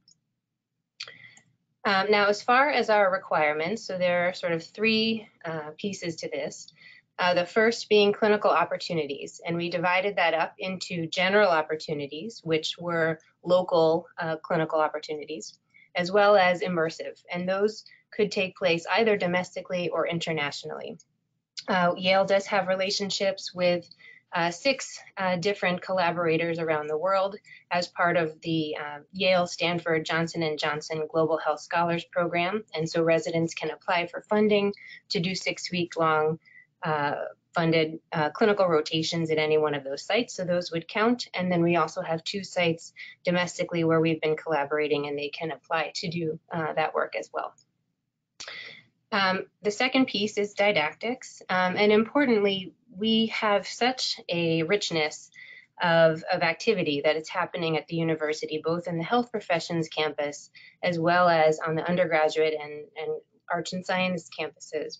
Now, as far as our requirements, so there are sort of 3 pieces to this. The first being clinical opportunities, and we divided that up into general opportunities, which were local clinical opportunities, as well as immersive, and those could take place either domestically or internationally. Yale does have relationships with 6 different collaborators around the world as part of the Yale, Stanford, Johnson & Johnson Global Health Scholars Program. And so residents can apply for funding to do 6-week-long funded clinical rotations at any one of those sites. So those would count. And then we also have 2 sites domestically where we've been collaborating, and they can apply to do that work as well. The second piece is didactics, and importantly, we have such a richness of activity that it's happening at the university, both in the health professions campus, as well as on the undergraduate and arts and science campuses,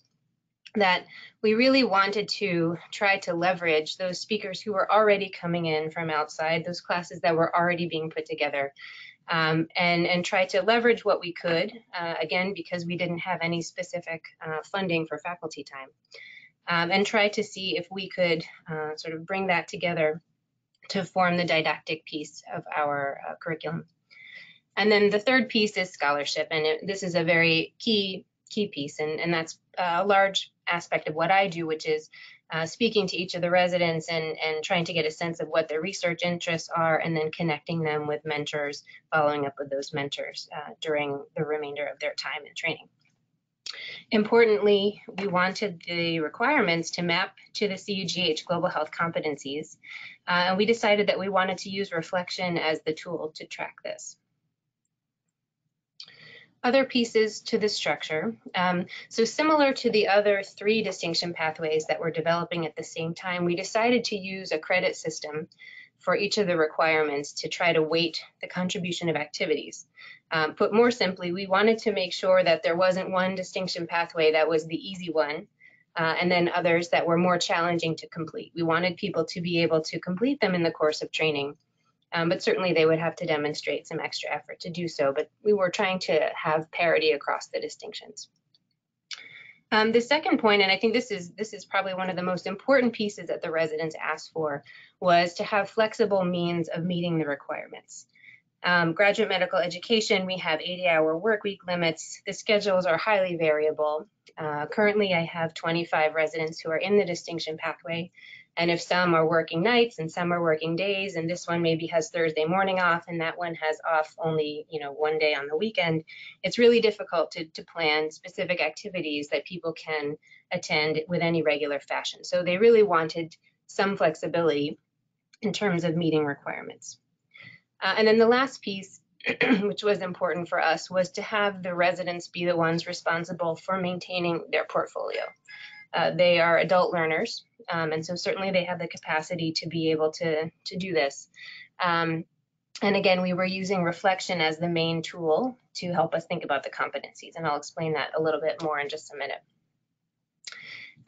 that we really wanted to try to leverage those speakers who were already coming in from outside, those classes that were already being put together, and try to leverage what we could, again, because we didn't have any specific funding for faculty time, and try to see if we could sort of bring that together to form the didactic piece of our curriculum. And then the third piece is scholarship, and this is a very key piece, and that's a large aspect of what I do, which is speaking to each of the residents and trying to get a sense of what their research interests are, and then connecting them with mentors, following up with those mentors during the remainder of their time in training. Importantly, we wanted the requirements to map to the CUGH Global Health Competencies, and we decided that we wanted to use reflection as the tool to track this. Other pieces to the structure. So similar to the other 3 distinction pathways that we're developing at the same time, we decided to use a credit system for each of the requirements to try to weight the contribution of activities. Put more simply, we wanted to make sure that there wasn't one distinction pathway that was the easy one, and then others that were more challenging to complete. We wanted people to be able to complete them in the course of training. But certainly they would have to demonstrate some extra effort to do so, but we were trying to have parity across the distinctions. The second point, and I think this is probably one of the most important pieces that the residents asked for, was to have flexible means of meeting the requirements. Graduate medical education, we have 80-hour work week limits. The schedules are highly variable. Currently, I have 25 residents who are in the distinction pathway. And if some are working nights and some are working days, and this one maybe has Thursday morning off and that one has off only, one day on the weekend, it's really difficult to plan specific activities that people can attend with any regular fashion. So they really wanted some flexibility in terms of meeting requirements. And then the last piece, which was important for us, was to have the residents be the ones responsible for maintaining their portfolio. They are adult learners, and so certainly they have the capacity to be able to do this. And again, we were using reflection as the main tool to help us think about the competencies, and I'll explain that a little bit more in just a minute.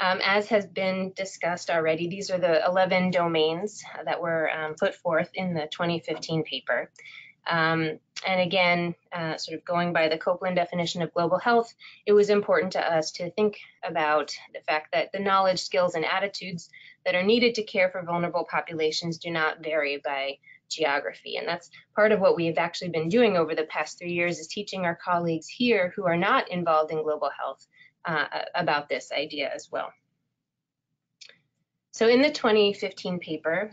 As has been discussed already, these are the 11 domains that were put forth in the 2015 paper. And again, sort of going by the Copeland definition of global health, it was important to us to think about the fact that the knowledge, skills, and attitudes that are needed to care for vulnerable populations do not vary by geography. And that's part of what we have actually been doing over the past 3 years, is teaching our colleagues here who are not involved in global health about this idea as well. So in the 2015 paper,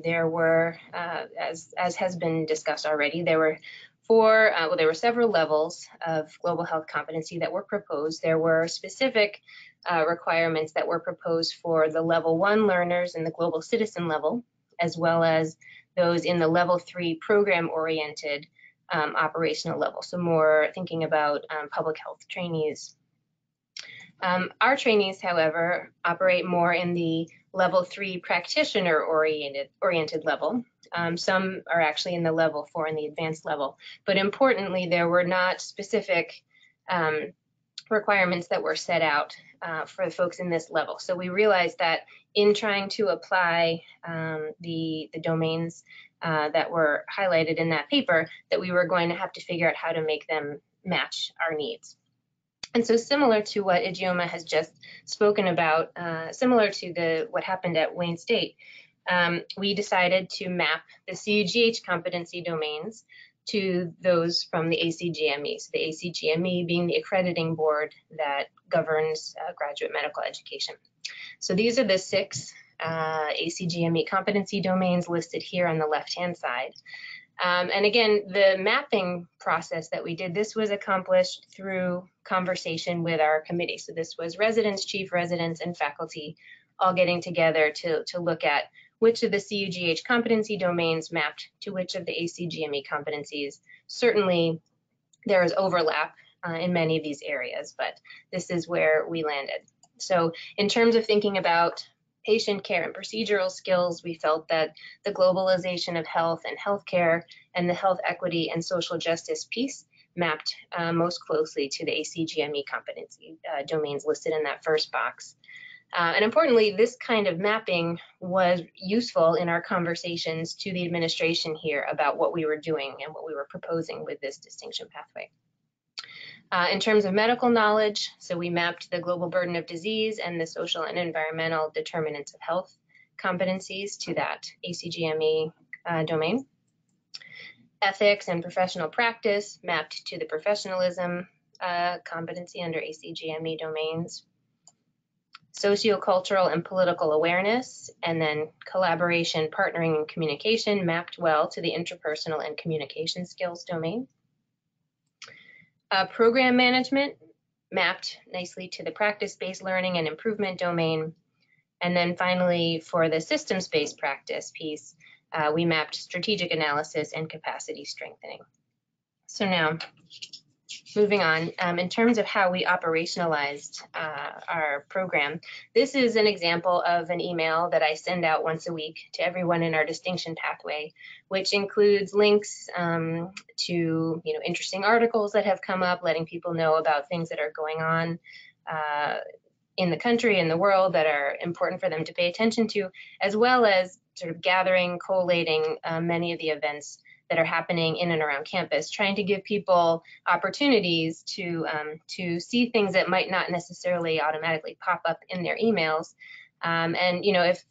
there were, as has been discussed already, there were there were several levels of global health competency that were proposed. There were specific requirements that were proposed for the level 1 learners in the global citizen level, as well as those in the level 3 program-oriented operational level. So more thinking about public health trainees. Our trainees, however, operate more in the level 3 practitioner-oriented level. Some are actually in the level 4 in the advanced level. But importantly, there were not specific requirements that were set out for the folks in this level. So we realized that in trying to apply the domains that were highlighted in that paper, that we were going to have to figure out how to make them match our needs. And so similar to what Ijeoma has just spoken about, similar to what happened at Wayne State, we decided to map the CUGH competency domains to those from the ACGME. So the ACGME being the accrediting board that governs graduate medical education. So these are the 6 ACGME competency domains listed here on the left-hand side. And again, the mapping process that we did, this was accomplished through conversation with our committee. So this was residents, chief residents, and faculty all getting together to look at which of the CUGH competency domains mapped to which of the ACGME competencies. Certainly, there is overlap in many of these areas, but this is where we landed. So in terms of thinking about patient care and procedural skills, we felt that the globalization of health and healthcare and the health equity and social justice piece mapped most closely to the ACGME competency domains listed in that first box. And importantly, this kind of mapping was useful in our conversations to the administration here about what we were doing and what we were proposing with this distinction pathway. In terms of medical knowledge, so we mapped the global burden of disease and the social and environmental determinants of health competencies to that ACGME domain. Ethics and professional practice mapped to the professionalism competency under ACGME domains. Sociocultural and political awareness, and then collaboration, partnering, and communication mapped well to the interpersonal and communication skills domain. Program management mapped nicely to the practice-based learning and improvement domain. And then finally, for the systems-based practice piece, we mapped strategic analysis and capacity strengthening. So now, moving on, in terms of how we operationalized our program, this is an example of an email that I send out once a week to everyone in our distinction pathway, which includes links to interesting articles that have come up, letting people know about things that are going on in the country and the world that are important for them to pay attention to, as well as sort of gathering, collating many of the events that are happening in and around campus, trying to give people opportunities to see things that might not necessarily automatically pop up in their emails. And if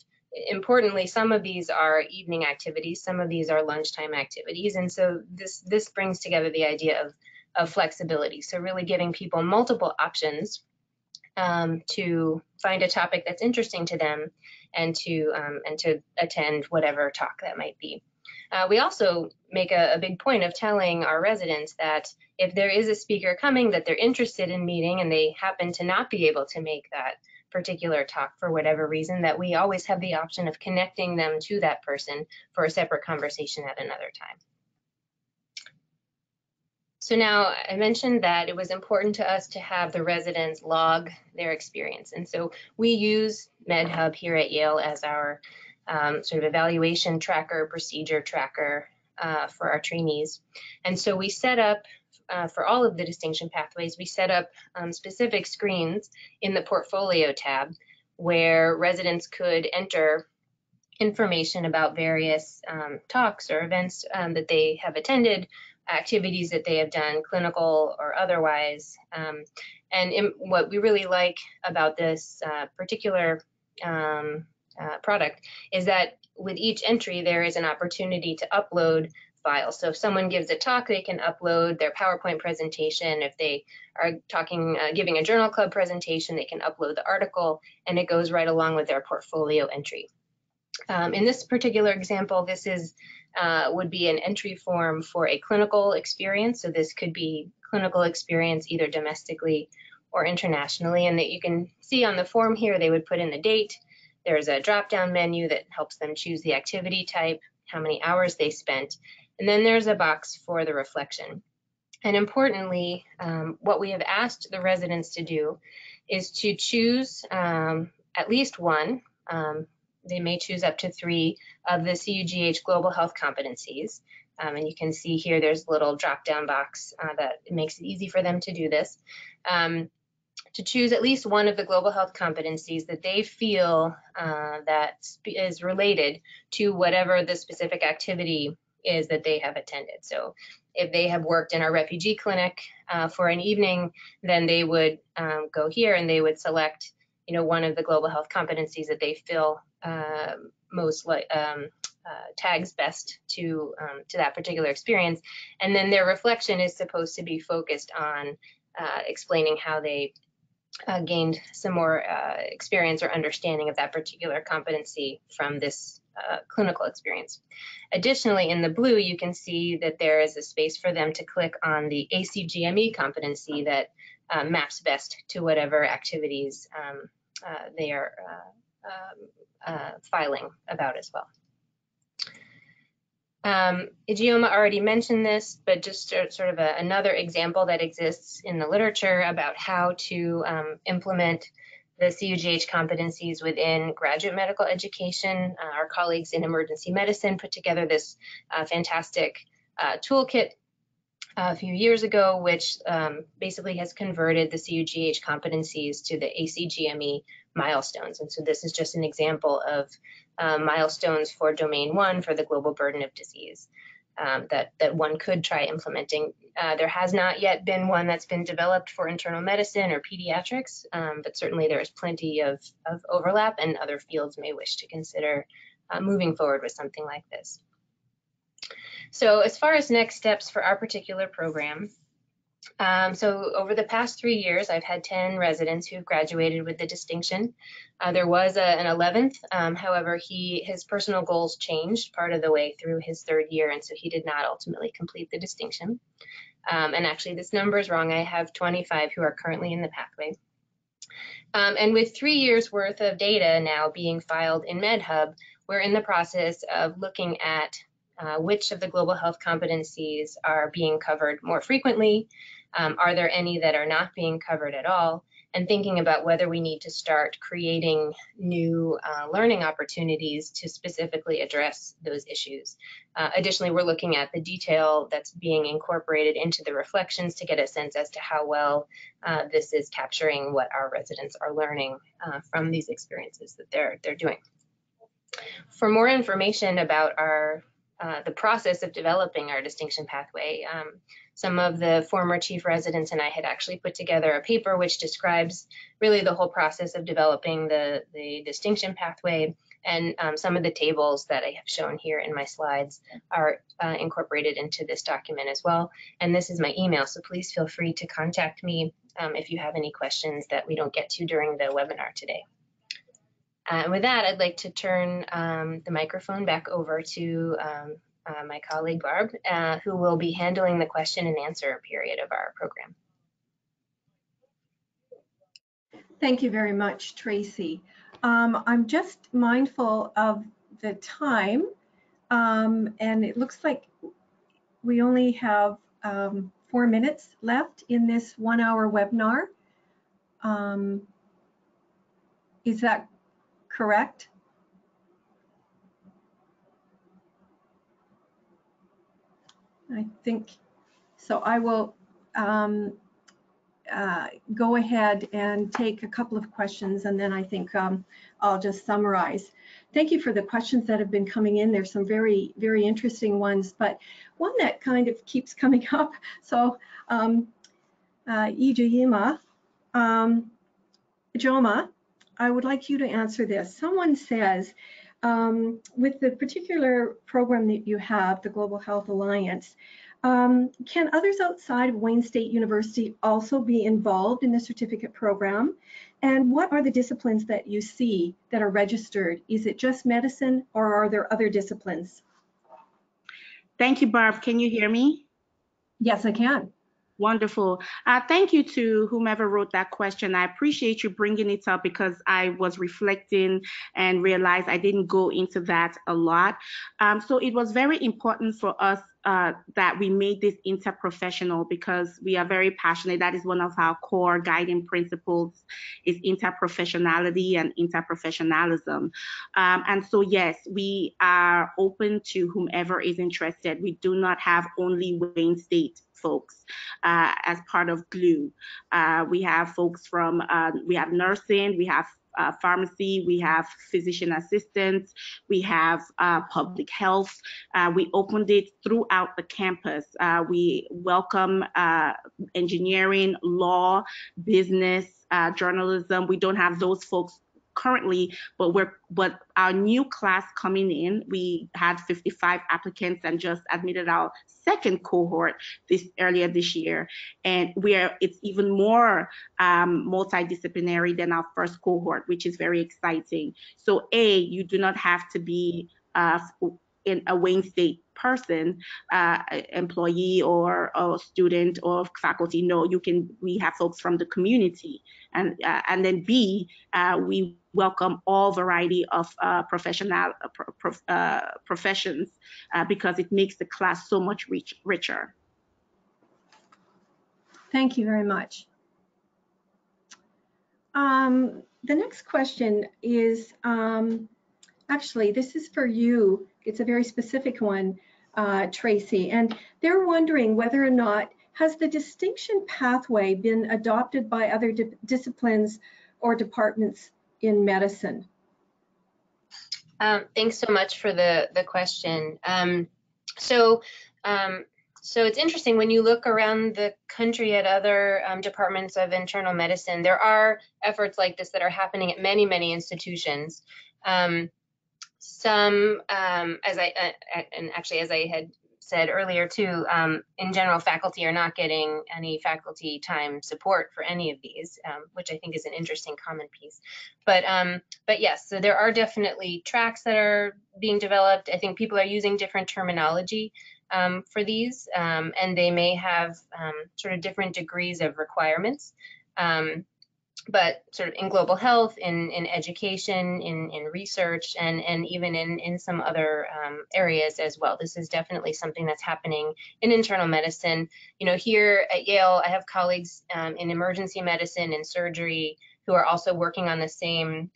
importantly, some of these are evening activities, some of these are lunchtime activities, and so this brings together the idea of flexibility. So really giving people multiple options to find a topic that's interesting to them and to attend whatever talk that might be. We also make a big point of telling our residents that if there is a speaker coming that they're interested in meeting and they happen to not be able to make that particular talk for whatever reason, that we always have the option of connecting them to that person for a separate conversation at another time. So now I mentioned that it was important to us to have the residents log their experience. And so we use MedHub here at Yale as our sort of evaluation tracker, procedure tracker for our trainees. And so we set up, for all of the distinction pathways, we set up specific screens in the portfolio tab where residents could enter information about various talks or events that they have attended, activities that they have done, clinical or otherwise. And what we really like about this particular product is that with each entry, there is an opportunity to upload files. So if someone gives a talk, they can upload their PowerPoint presentation. If they are giving a journal club presentation, they can upload the article, and it goes right along with their portfolio entry. In this particular example, this would be an entry form for a clinical experience. So this could be clinical experience either domestically or internationally. And that you can see on the form here, they would put in the date. There's a drop-down menu that helps them choose the activity type, how many hours they spent, and then there's a box for the reflection. And importantly, what we have asked the residents to do is to choose at least one, they may choose up to 3 of the CUGH global health competencies. And you can see here there's a little drop-down box that makes it easy for them to do this. To choose at least one of the global health competencies that they feel that is related to whatever the specific activity is that they have attended. So if they have worked in our refugee clinic for an evening, then they would go here and they would select, one of the global health competencies that they feel most tags best to that particular experience. And then their reflection is supposed to be focused on explaining how they gained some more experience or understanding of that particular competency from this clinical experience. Additionally, in the blue, you can see that there is a space for them to click on the ACGME competency that maps best to whatever activities they are filing about as well. Ijeoma already mentioned this, but just sort of another example that exists in the literature about how to implement the CUGH competencies within graduate medical education. Our colleagues in emergency medicine put together this fantastic toolkit a few years ago, which basically has converted the CUGH competencies to the ACGME milestones. And so this is just an example of milestones for domain 1 for the global burden of disease that one could try implementing. There has not yet been one that's been developed for internal medicine or pediatrics, but certainly there is plenty of overlap, and other fields may wish to consider moving forward with something like this. So as far as next steps for our particular program, so over the past 3 years, I've had 10 residents who've graduated with the distinction. There was an 11th, however, his personal goals changed part of the way through his 3rd year, and so he did not ultimately complete the distinction. And actually, this number is wrong. I have 25 who are currently in the pathway. And with 3 years worth of data now being filed in MedHub, we're in the process of looking at which of the global health competencies are being covered more frequently. Are there any that are not being covered at all? And thinking about whether we need to start creating new learning opportunities to specifically address those issues. Additionally, we're looking at the detail that's being incorporated into the reflections to get a sense as to how well this is capturing what our residents are learning from these experiences that they're doing. For more information about the process of developing our distinction pathway, some of the former chief residents and I had actually put together a paper which describes really the whole process of developing the distinction pathway, and some of the tables that I have shown here in my slides are incorporated into this document as well. And this is my email, so please feel free to contact me if you have any questions that we don't get to during the webinar today. And with that, I'd like to turn the microphone back over to my colleague Barb, who will be handling the question and answer period of our program. Thank you very much, Tracy. I'm just mindful of the time, and it looks like we only have 4 minutes left in this 1-hour webinar. Is that correct? I think so. I will go ahead and take a couple of questions, and then I think I'll just summarize. Thank you for the questions that have been coming in. There's some very, very interesting ones, but one that kind of keeps coming up. So Ijeoma, Ijeoma, I would like you to answer this. Someone says, with the particular program that you have, the Global Health Alliance, can others outside of Wayne State University also be involved in the certificate program? And what are the disciplines that you see that are registered? Is it just medicine, or are there other disciplines? Thank you, Barb. Can you hear me? Yes, I can. Wonderful. Thank you to whomever wrote that question. I appreciate you bringing it up because I was reflecting and realized I didn't go into that a lot. So it was very important for us that we made this interprofessional because we are very passionate. That is one of our core guiding principles, is interprofessionality and interprofessionalism. And so, yes, we are open to whomever is interested. We do not have only Wayne State folks as part of GLUE. We have folks from, we have nursing, we have pharmacy, we have physician assistants, we have public health. We opened it throughout the campus. We welcome engineering, law, business, journalism. We don't have those folks currently, but our new class coming in, we had 55 applicants and just admitted our second cohort earlier this year, and it's even more multidisciplinary than our first cohort, which is very exciting. So you do not have to be in a Wayne State person, employee or student or faculty. No, we have folks from the community, and then B, we welcome all variety of professions because it makes the class so much richer. Thank you very much. The next question is, actually, this is for you. It's a very specific one, Tracy, and they're wondering whether or not has the distinction pathway been adopted by other disciplines or departments in medicine? Thanks so much for the question. So it's interesting when you look around the country at other departments of internal medicine, there are efforts like this that are happening at many, many institutions. Some, as I had said earlier too, in general, faculty are not getting any faculty time support for any of these, which I think is an interesting common piece. But yes, so there are definitely tracks that are being developed. I think people are using different terminology for these, and they may have sort of different degrees of requirements. But sort of in global health, in education, in research, and even in some other areas as well. This is definitely something that's happening in internal medicine. You know, here at Yale, I have colleagues in emergency medicine and surgery who are also working on the same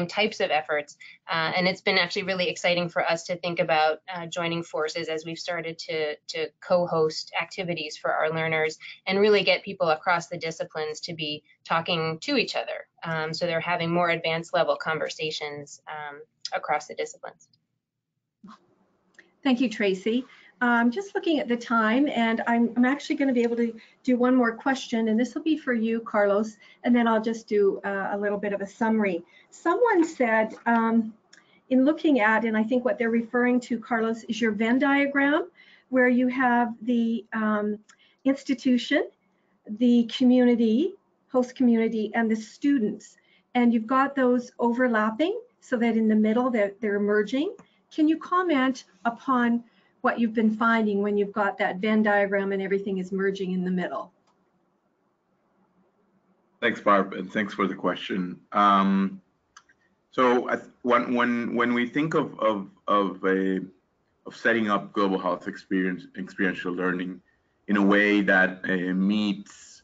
types of efforts. And it's been actually really exciting for us to think about joining forces as we've started to co-host activities for our learners and really get people across the disciplines to be talking to each other. So they're having more advanced level conversations across the disciplines. Thank you, Tracy. Just looking at the time, and I'm actually going to be able to do one more question, and this will be for you, Carlos, and then I'll just do a little bit of a summary. Someone said, in looking at, and I think what they're referring to, Carlos, is your Venn diagram, where you have the institution, the community, host community, and the students, and you've got those overlapping so that in the middle they're merging. Can you comment upon what you've been finding when you've got that Venn diagram and everything is merging in the middle? Thanks, Barb, and thanks for the question. So when we think of setting up global health experiential learning in a way that meets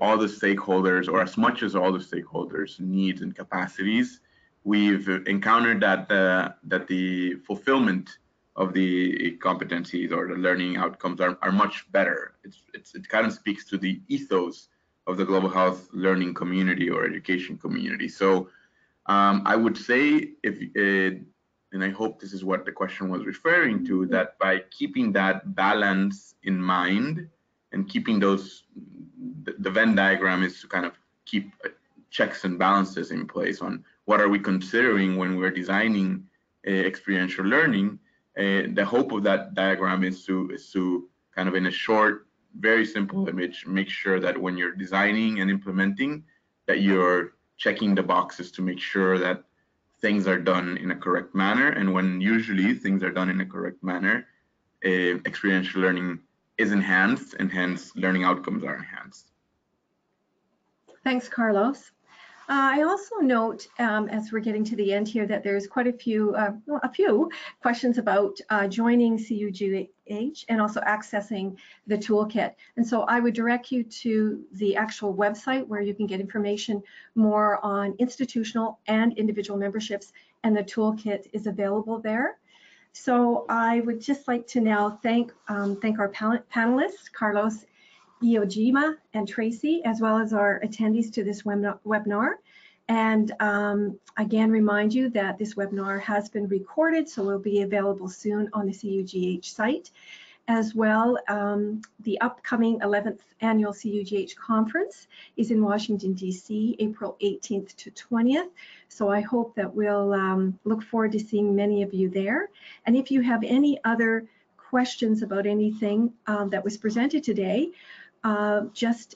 all the stakeholders, or as much as all the stakeholders' needs and capacities, we've encountered that the fulfillment of the competencies or the learning outcomes are much better. It kind of speaks to the ethos of the global health learning community or education community. So I would say, and I hope this is what the question was referring to, that by keeping that balance in mind and keeping the Venn diagram is to kind of keep checks and balances in place on what are we considering when we're designing experiential learning. The hope of that diagram is to kind of, in a short, very simple image, make sure that when you're designing and implementing, that you're checking the boxes to make sure that things are done in a correct manner. And when usually things are done in a correct manner, experiential learning is enhanced, and hence learning outcomes are enhanced. Thanks, Carlos. I also note, as we're getting to the end here, that there's quite a few questions about joining CUGH and also accessing the toolkit. And so I would direct you to the actual website where you can get information more on institutional and individual memberships, and the toolkit is available there. So I would just like to now thank our panelists, Carlos, Ijeoma, and Tracy, as well as our attendees to this webinar. And again, remind you that this webinar has been recorded, so will be available soon on the CUGH site. as well. The upcoming 11th annual CUGH conference is in Washington, D.C., April 18th to 20th. So I hope that we'll look forward to seeing many of you there. And if you have any other questions about anything that was presented today, just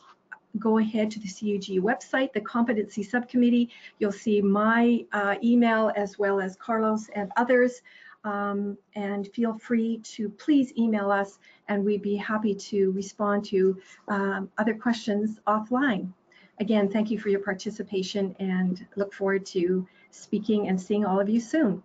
go ahead to the CUG website, the Competency Subcommittee. You'll see my email as well as Carlos and others. And feel free to please email us, and we'd be happy to respond to other questions offline. Again, thank you for your participation, and look forward to speaking and seeing all of you soon.